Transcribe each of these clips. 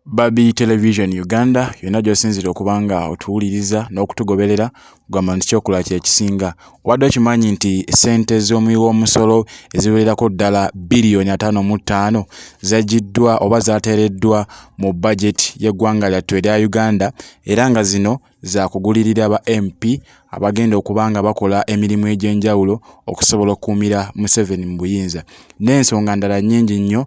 Bobi Television Uganda yonna gy'osinzira okuba nga otuwuliriza n'okutugoberera kugamba nti ky'okola kye kisinga. Obadde okimanyi nti sente z'omuwi w'omusolo eziwererako ddala biliyoni 55 zaggiddwa oba zateereddwa mu budget y'eggwanga lyattu erya Uganda, era nga zino za kugulirira ba MP abagenda okuba nga bakola emirimu egy'enjawulo okusobola okukuumira Mu7 mu buyinza. N'ensonga ndala nnyingi nnyo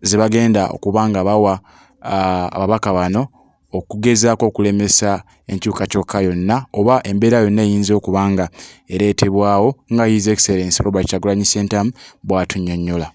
ze bagenda okuba nga bawa ababaka bano okugezaako okulemesa enkyukakyuka yonna oba embeera yonna eyinza okuba nga ereetebwawo nga His Excellency Robert Kyagulanyi Ssentamu bw'atunnyonnyola.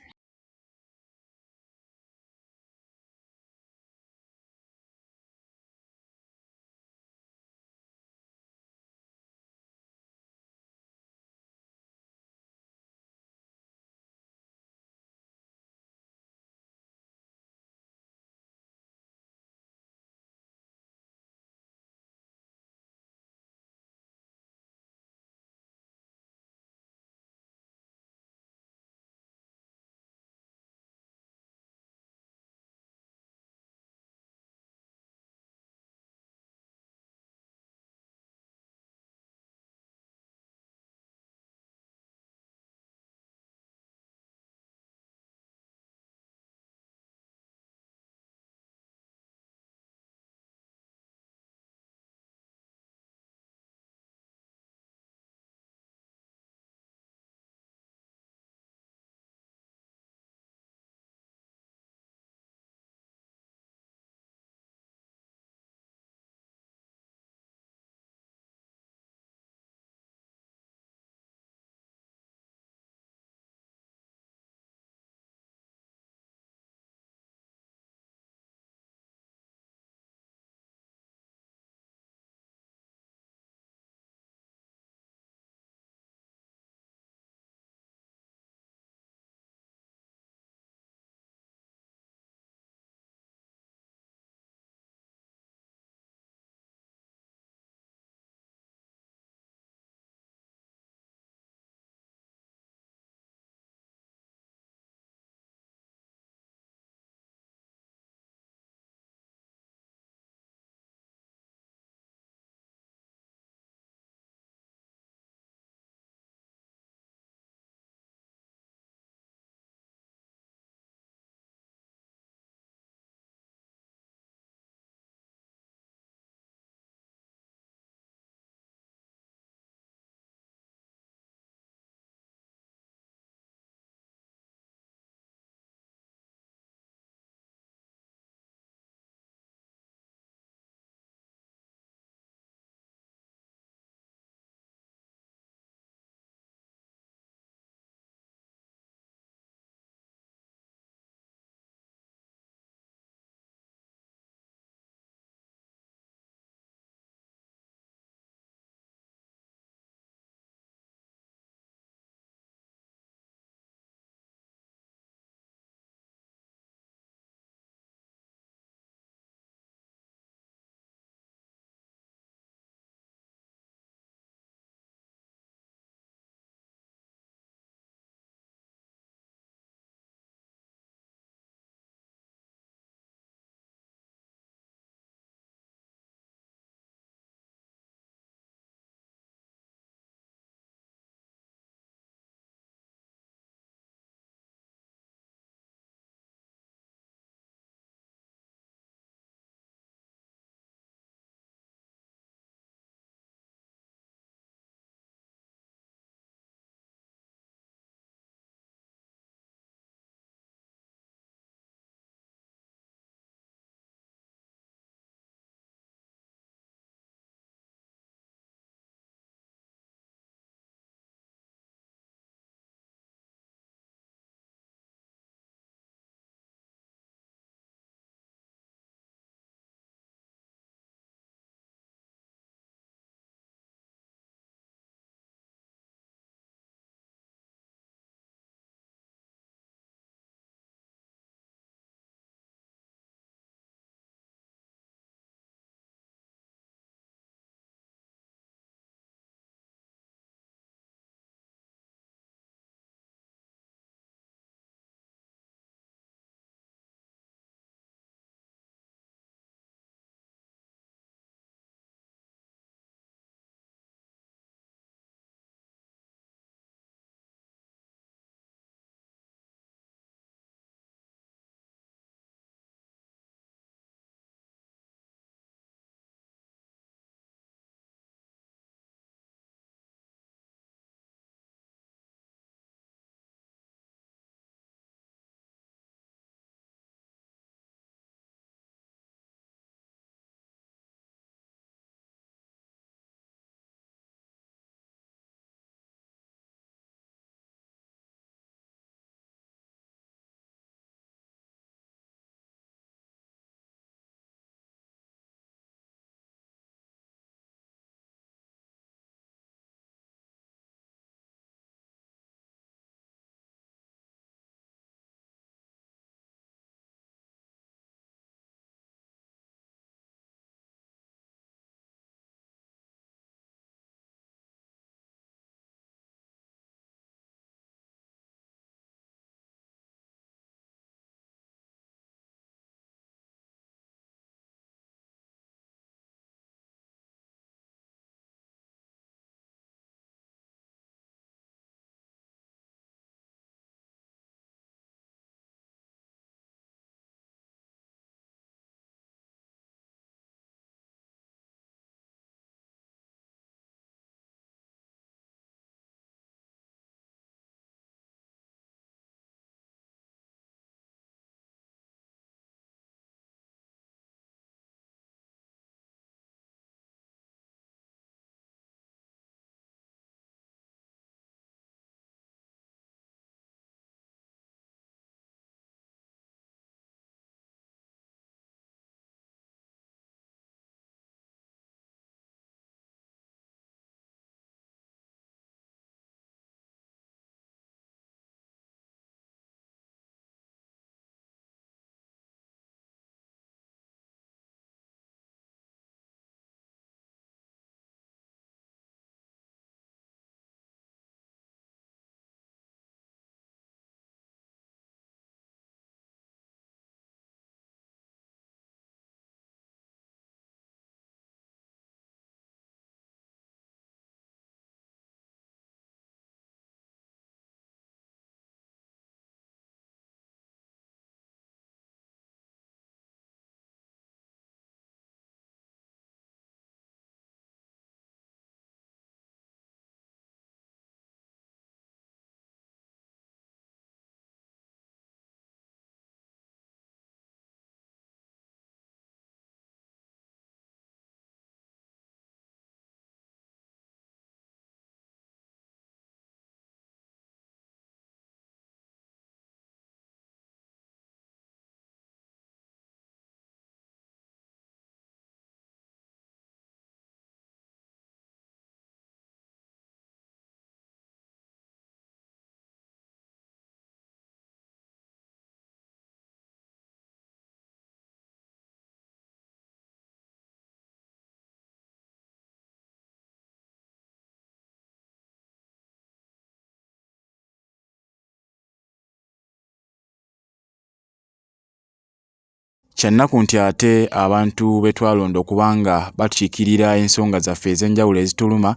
Kyannaku nti ate abantu betwalonda okubanga batukiikirira ensonga zaffe ez'enjawulo ezituluma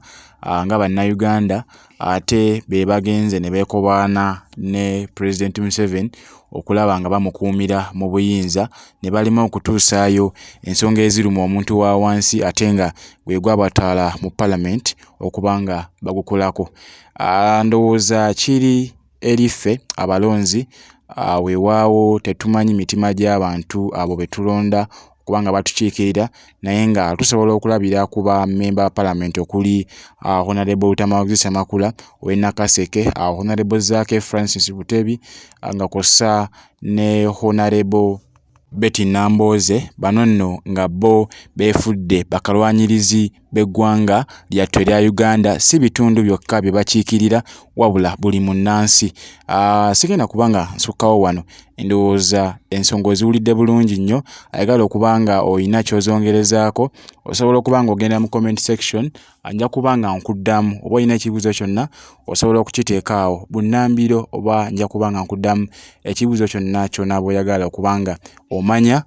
nga bannayuganda ate be bagenze ne beekobaana ne President Mu7 okulaba nga bamukuumira mu buyinza ne balema okutuusaayo ensonga eziruma omuntu wa wansi ate nga gwe gwabataala mu Parliament okubanga bagukolako. Ndowooza kiri eriffe abalonzi weewaawo tetumanyi mitima gy'abantu abo betulonda kubanga batukiikirira naye nga tusobola okulabira ku bammemba ba Parliament okuli Honorable Lutamawagzi Ssemakula ow'e Nakaseke, Honorable Zaake Francis Butebi nga kw'ossa ne Honorable Betty Nambooze, bano nno nga bo beefudde bakalwanyirizi b'eggwanga lyattu erya Uganda, si bitundu byokka bye bakiikirira wabula buli munnansi. Sigenda kubanga nsukkawo wano, ndowooza ensonga oziwulidde bulungi nnyo. Ayagala okubanga oyina ky'ozongerezaako osobola okubanga ogenda mu comment section, nja kubanga nkuddamu. Oba olina ekibuuzo kyonna osobola okukiteeka awo bunnambiro, oba nja kubanga nkuddamu ekibuuzo kyonna ky'onaaba oyagala okubanga omanya.